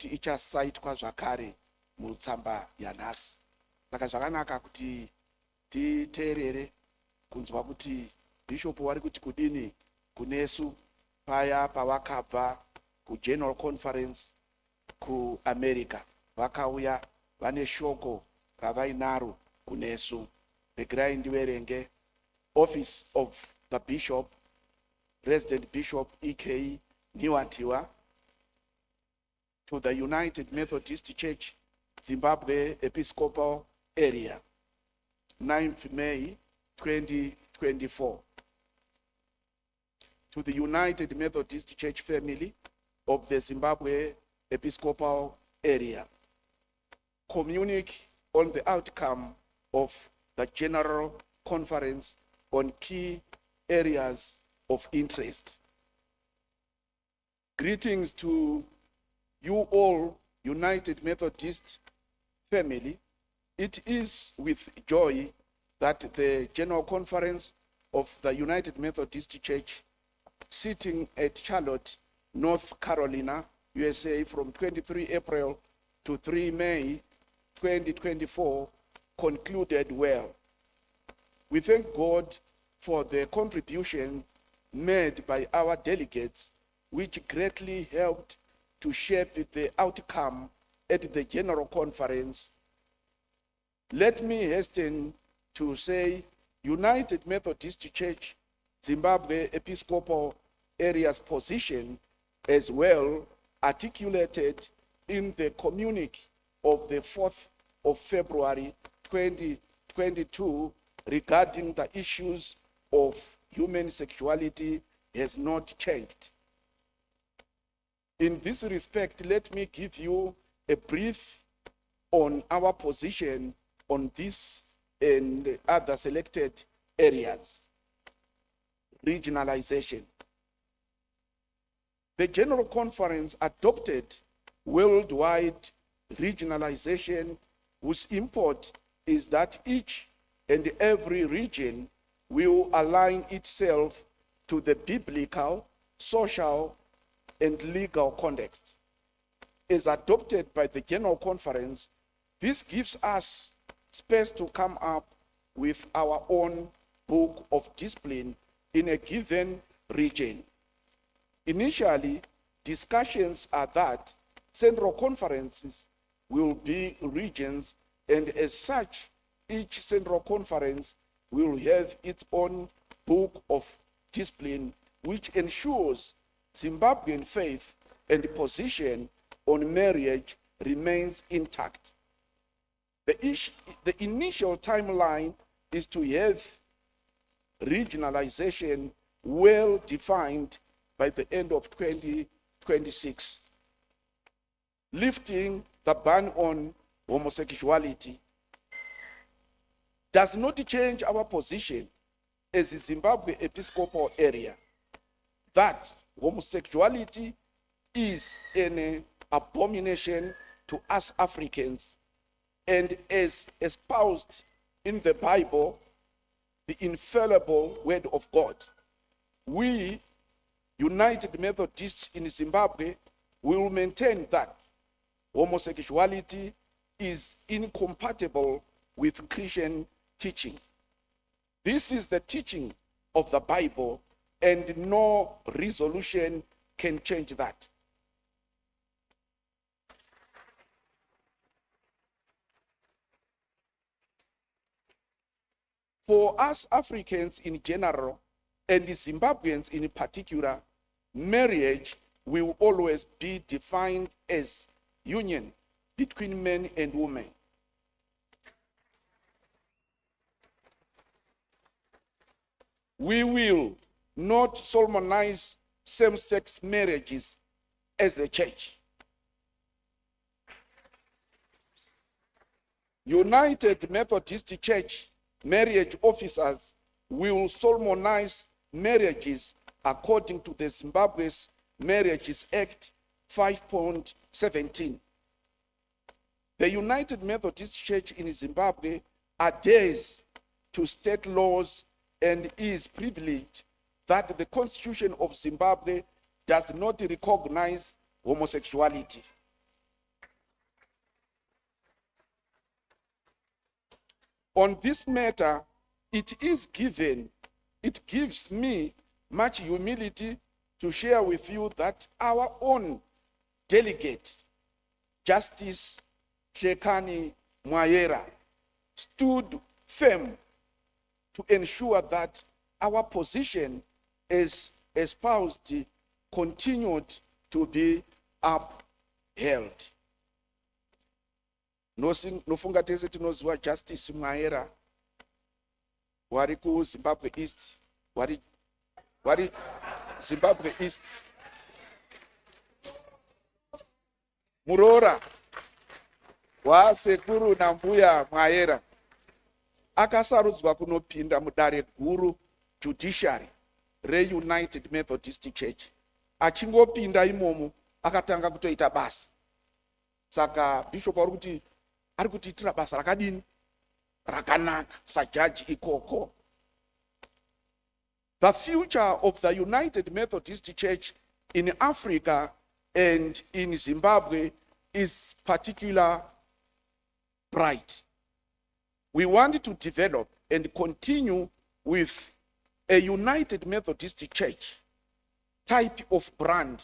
kuti ichasaitwa zvakare mutsamba yanhasi. Saka zvakanaka kuti titeerere kunzwa kuti Bishop wari kuti kudini kunesu paya pavakabva kuGeneral Conference ku America. Vakauya vane shoko ravainaro kunesu. Regerai ndiverenge. Office of the Bishop, Resident Bishop E.K Nhiwatiwa, to the United Methodist Church, Zimbabwe Episcopal Area, 9th May 2024. To the United Methodist Church family of the Zimbabwe Episcopal Area, communique on the outcome of the General Conference on key areas of interest. Greetings to you all, United Methodist family. It is with joy that the General Conference of the United Methodist Church, sitting at Charlotte, North Carolina, USA, from 23 April to 3 May 2024, concluded well. We thank God for the contribution made by our delegates, which greatly helped to shape the outcome at the General Conference. Let me hasten to say United Methodist Church Zimbabwe Episcopal Area's position as well articulated in the communique of the 4th of February 2022 regarding the issues of human sexuality has not changed. In this respect, let me give you a brief on our position on this and other selected areas. Regionalization. The General Conference adopted worldwide regionalization, whose import is that each and every region will align itself to the biblical, social, and legal context. As adopted by the General Conference, this gives us space to come up with our own book of discipline in a given region. Initially, discussions are that central conferences will be regions, and as such, each central conference will have its own book of discipline, which ensures Zimbabwean faith and position on marriage remains intact. The initial timeline is to have regionalization well defined by the end of 2026. Lifting the ban on homosexuality does not change our position as a Zimbabwe Episcopal Area that homosexuality is an abomination to us Africans, and as espoused in the Bible, the infallible word of God. We, United Methodists in Zimbabwe, will maintain that homosexuality is incompatible with Christian teaching. This is the teaching of the Bible, and no resolution can change that. For us Africans in general, and the Zimbabweans in particular, marriage will always be defined as union between men and women. We will not solemnize same-sex marriages as the church. United Methodist Church marriage officers will solemnize marriages according to the Zimbabwe's Marriages Act 5.17. The United Methodist Church in Zimbabwe adheres to state laws and is privileged that the Constitution of Zimbabwe does not recognize homosexuality. On this matter, it gives me much humility to share with you that our own delegate, Justice E.K Nhiwatiwa, stood firm to ensure that our position as espoused continued to be upheld. Nofunga tese tinoziva Justice Nhiwatiwa wari ku Zimbabwe East, wari Zimbabwe East. Murora wasekuru nambuya Nhiwatiwa akasarudzwa kunopinda mudare guru judiciary reUnited Methodist Church. Achingopinda imomo akatanga kutoita basa. Saka Bishop ari kutiitira basa rakadini rakanaka sajaji ikoko. The future of the United Methodist Church in Africa and in Zimbabwe is particularly bright. We want to develop and continue with a United Methodist Church type of brand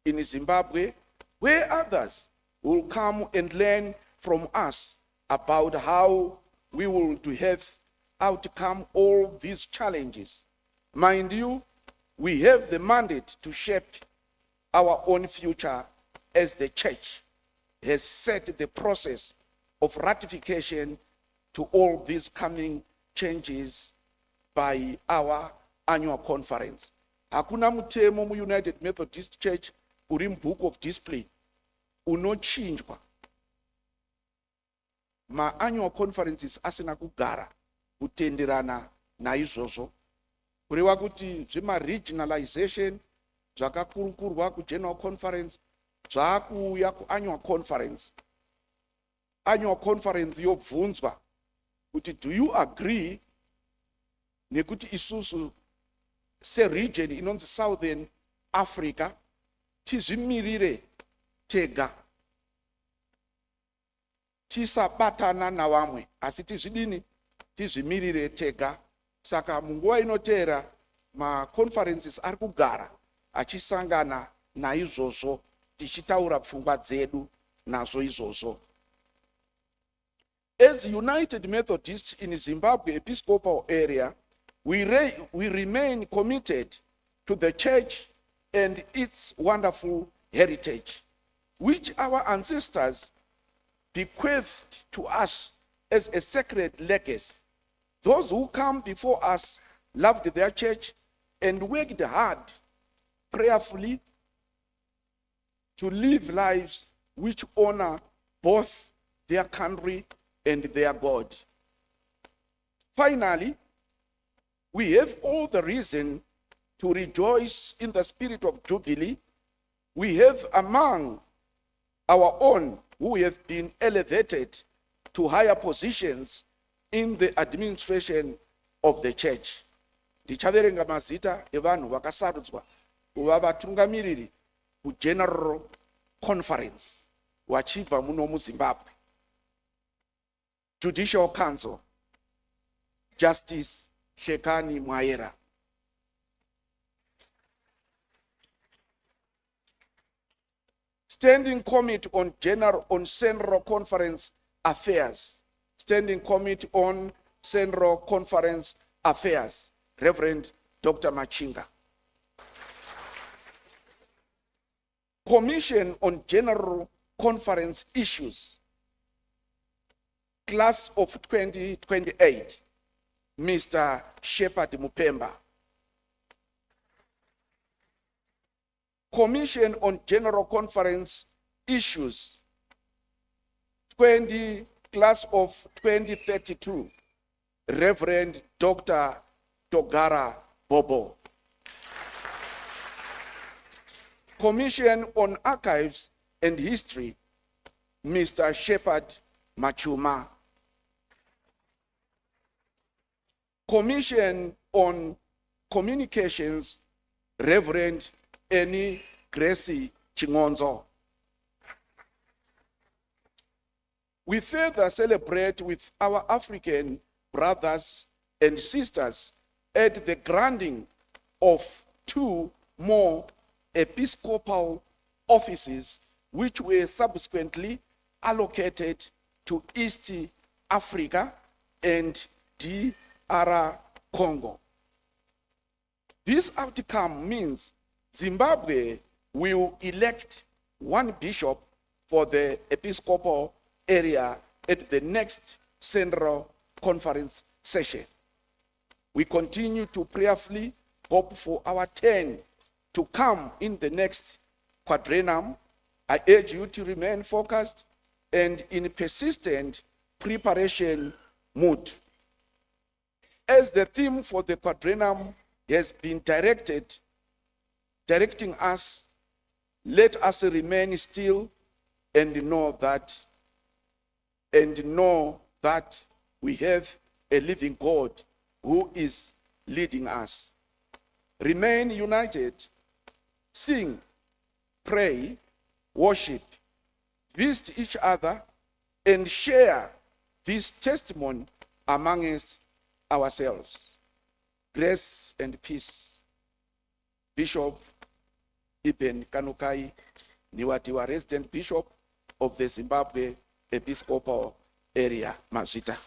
in Zimbabwe, where others will come and learn from us about how we will have outcome all these challenges. Mind you, we have the mandate to shape our own future as the church has set the process of ratification to all these coming changes by our annual conference. Hakuna mutemo mu United Methodist Church uri book of discipline unochinjwa. Ma annual conferences asina kugara kutenderana naizvozvo. Kureva kuti zvema regionalization zvakakurukurwa ku general conference zvakuuya ku annual conference. Annual conference yobvunzwa kuti do you agree nekuti isusu se region inonzi Southern Africa tizvimirire tega, tisabatana navamwe asi tizvidini tizvimirire tega. Saka munguva inotera ma conferences ari kugara achisangana naizvozvo tichitaura pfungwa dzedu nazvo izvozvo. As United Methodists in Zimbabwe Episcopal area, we remain committed to the church and its wonderful heritage, which our ancestors bequeathed to us as a sacred legacy. Those who come before us loved their church and worked hard, prayerfully, to live lives which honor both their country and their God. Finally, we have all the reason to rejoice in the spirit of Jubilee. We have among our own who have been elevated to higher positions in the administration of the church. Ndichaverenga mazita evanhu vakasarudzwa kuva vatungamiriri ku General Conference wachibva muno muZimbabwe. Judicial Council, Justice E.K Nhiwatiwa. Standing Committee on General Conference Affairs. Standing Committee on General Conference Affairs, Reverend Dr. Machinga. Commission on General Conference Issues, Class of 2028, Mr. Shepherd Mupemba. Commission on General Conference Issues, Class of 2032, Reverend Dr. Togara Bobo. Commission on Archives and History, Mr. Shepherd Machuma. Commission on Communications, Reverend Eni Gracie Chingonzo. We further celebrate with our African brothers and sisters at the granting of 2 more episcopal offices, which were subsequently allocated to East Africa and DR Congo. This outcome means Zimbabwe will elect 1 bishop for the episcopal area at the next Central Conference session. We continue to prayerfully hope for our turn to come in the next quadrennium. I urge you to remain focused and in persistent preparation mood. As the theme for the quadrennium has been directing us, let us remain still and know that we have a living God who is leading us. Remain united, sing, pray, worship, visit each other, and share this testimony amongst ourselves. Grace and peace. Bishop E.K Nhiwatiwa, Resident Bishop of the Zimbabwe Episcopal Area, Mazita.